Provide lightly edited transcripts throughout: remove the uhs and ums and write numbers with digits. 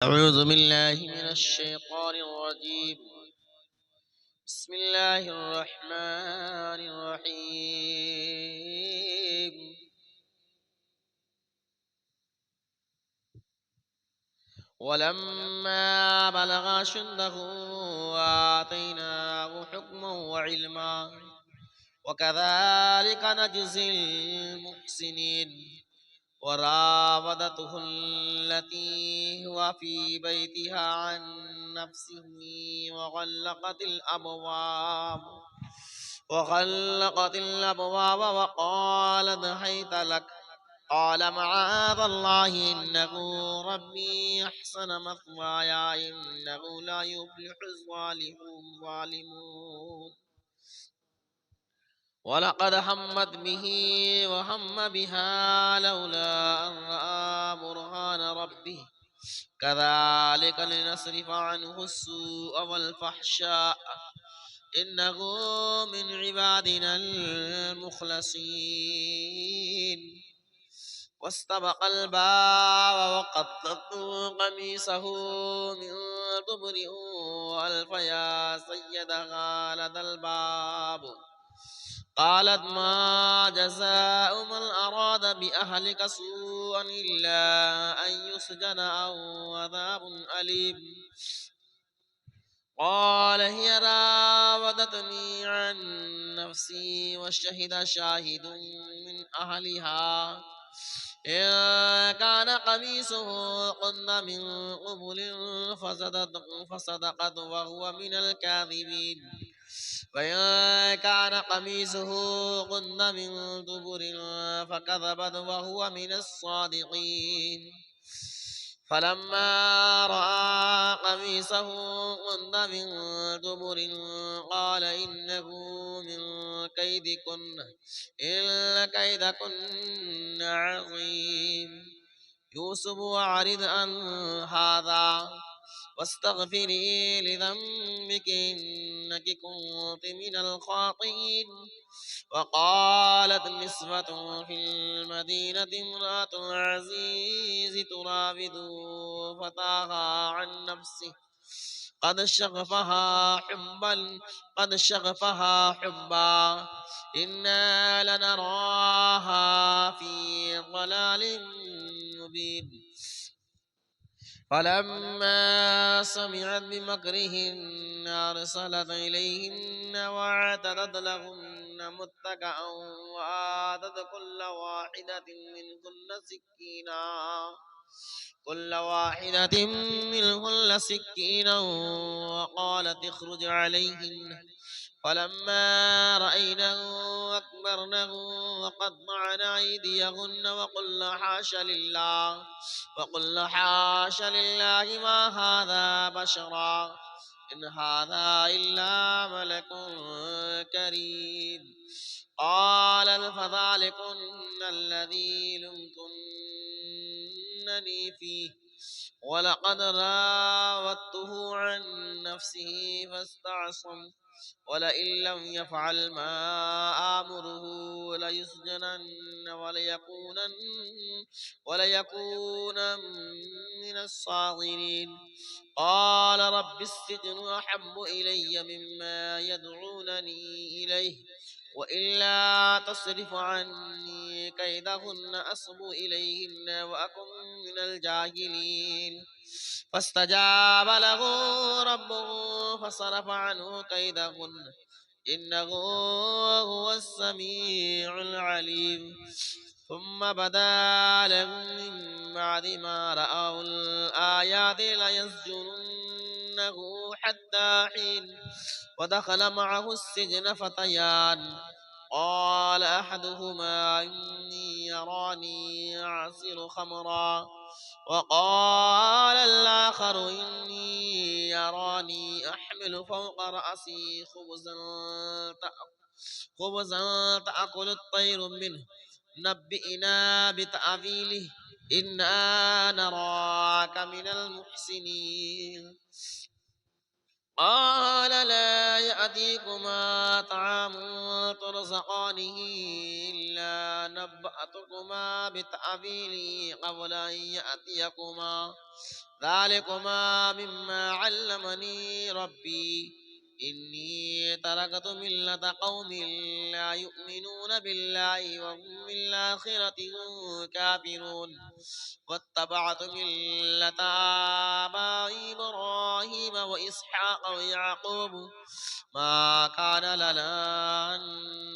أعوذ بالله من الشيطان الرجيم. بسم الله الرحمن الرحيم. ولما بلغ أشده آتيناه حكما وعلما وكذلك نجزي المحسنين. وراودته التي هو في بيتها عن نفسه وغلقت الأبواب وقالت هيت لك. قال معاذ الله إنه ربي أحسن مثواي إنه لا يفلح الظالمون. ولقد همت به وهم بها لولا أن رأى برهان ربه كذلك لنصرف عنه السوء والفحشاء إنه من عبادنا المخلصين. واستبق الباب وقدت قميصه من دبر وألف يا سيدها لدى الباب. قالت ما جزاء من أراد بأهلك سوءا إلا أن يسجن أو عذاب أليم. قال هي راودتني عن نفسي وشهد شاهد من أهلها إن كان قميصه قد من قبل فصدقت وهو من الكاذبين. وإن كان قميصه قد من دبر فكذبت وهو من الصادقين. فلما رأى قميصه قد من دبر قال إنه من كيدكن إن كيدكن عظيم. يوسف أعرض عن هذا واستغفري لذنبك إنك كنت من الخاطئين. وقالت نسوة في المدينة امرأة العزيز تراود فتاها عن نفسه قد شغفها حبا إنا لنراها في ضلال مبين. فلما سمعت بمكرهن أرسلت إليهن وأعتدت لهن متكئا وآتت كل واحدة منهن سكينا وقالت اخرج عليهن. فلما رأينه أكبرنه وقطعن أيديهن وقلن حاش لله ما هذا بشرا إن هذا إلا ملك كريم. قال فذلكن الذي لمتنني فيه ولقد راودته عن نفسه فاستعصم ولئن لم يفعل ما آمره ليسجنن وليكون من الصاغرين. قال رب السجن أحب إلي مما يدعونني إليه وإلا تصرف عني كيدهن أصب إليهن وأكن من الجاهلين. فاستجاب له ربه فصرف عنه كيدهن إنه هو السميع العليم. ثم بدا لهم من بعد ما رأوا الآيات ليسجننه حتى حين. ودخل معه السجن فتيان قال أحدهما إني يراني أعصر خمرا وقال الآخر إني يراني أحمل فوق رأسي خبزا تأكل الطير منه نبئنا بتأويله إنا نراك من المحسنين. قال لا يأتيكما طعام ترزقانه إلا نبأتكما بتأويله قبل أن يأتيكما ذلكما مما علمني ربي إني تركت ملة قوم لا يؤمنون بالله وهم بالآخرة هم كافرون واتبعت ملة آبائي إبراهيم وإسحاق ويعقوب ما كان لنا أن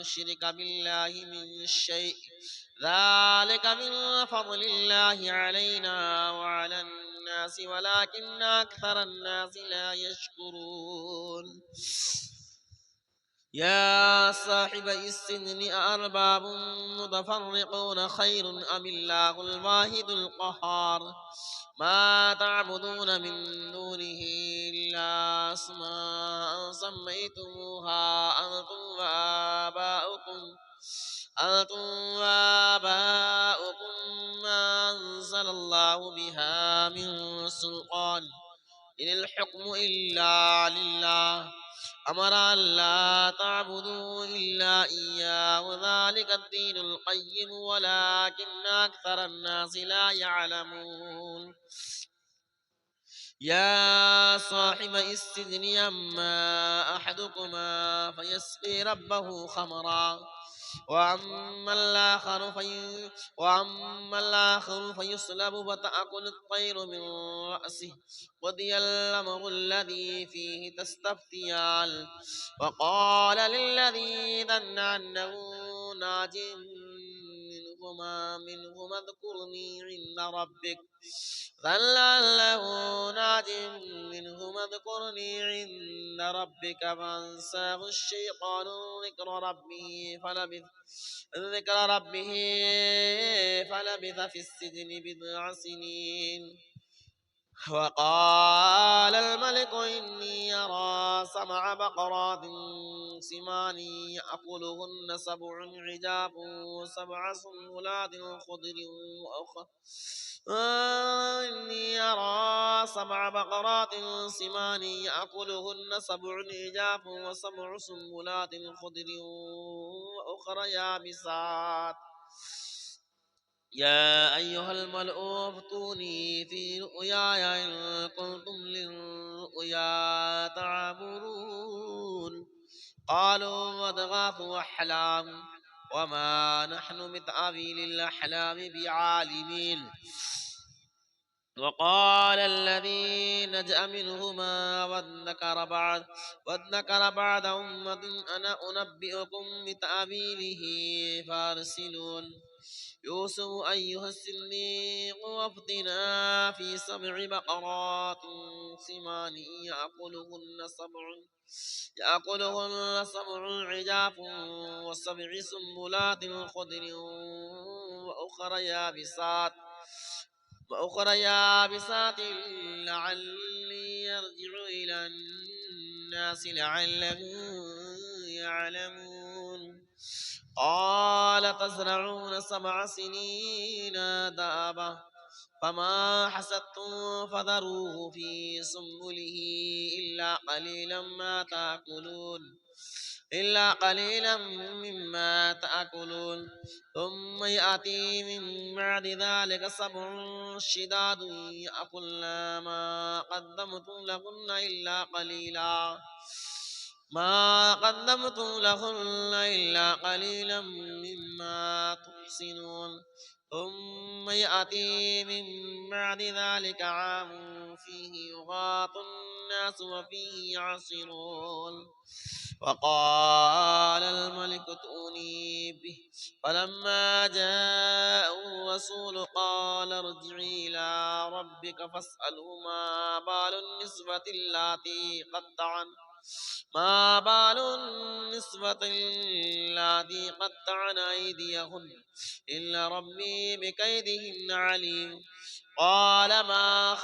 نشرك بالله من شيء ذلك من فضل الله علينا وعلى الناس ولكن أكثر الناس لا يشكرون يا صاحب السجن أأرباب متفرقون خير أم الله الواحد القهار ما تعبدون من دونه إلا أسماء سميتموها أنتم وآباؤكم ما أنزل الله بها من سلطان إن الحكم إلا لله أمر أن لا تعبدوا إلا إياه وذلك الدين القيم ولكن أكثر الناس لا يعلمون يا صاحب السجن أما أحدكما فيسقي ربه خمرا وأما الآخر فيصلب وتأكل الطير من رأسه قضي الأمر الذي فيه تستفتيان وقال للذي ظن أنه ناج منهما اذكرني عند ربك ظل له ناج منهما اذكرني عند ربك فانساه الشيطان ذكر ربه فلبث في السجن بضع سنين وقال الملك إني أرى سبع بقرات سمان يأكلهن سبع عجاف وسبع سنبلات خضر وأخر إني أرى سبع بقرات سمان يأكلهن سبع عجاف وسبع سنبلات خضر وأخر يابسات يا أيها الملأ افتوني في رؤياي إن كنتم للرؤيا تعبرون قالوا أضغاث أحلام وما نحن بتأويل الأحلام بعالمين وقال الذي نجأ منهما وادكر بعد أمة أنا أنبئكم بتأويله فارسلون يوسف أيها الصديق وافتنا في سبع بقرات سمان يأكلهن سبع عجاف وسبع سنبلات خضر وأخرى يابسات لعلي يرجع إلى الناس لعلهم يعلمون قال تزرعون 7 سنين دابا فما حسدتم فذروه في سنبله إلا قليلا مما تأكلون ثم يأتي من بعد ذلك 7 شداد يأكلن ما قدمتم لهن إلا قليلا مما تحصنون ثم يأتي من بعد ذلك عام فيه يغاث الناس وفيه يعصرون وقال الملك ائتوني به فلما جاءه الرسول قال ارجع إلى ربك فاسأله ما بال النسوة اللاتي قطعن أيديهن إن ربي بكيدهن عليم قال ما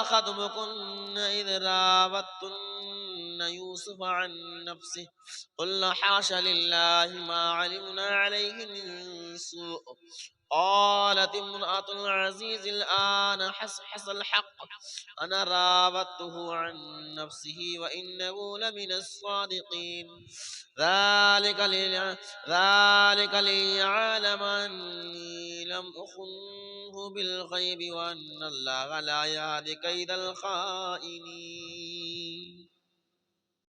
خطبكن إذ راوتن يوسف عن نفسه قلنا حاش لله ما علمنا عليه من سوء قالت امرأة العزيز الآن حصحص الحق أنا راودته عن نفسه وإنه لمن الصادقين ذلك ليعلم أني لم أخنه بالغيب وأن الله لا يهدي كيد الخائنين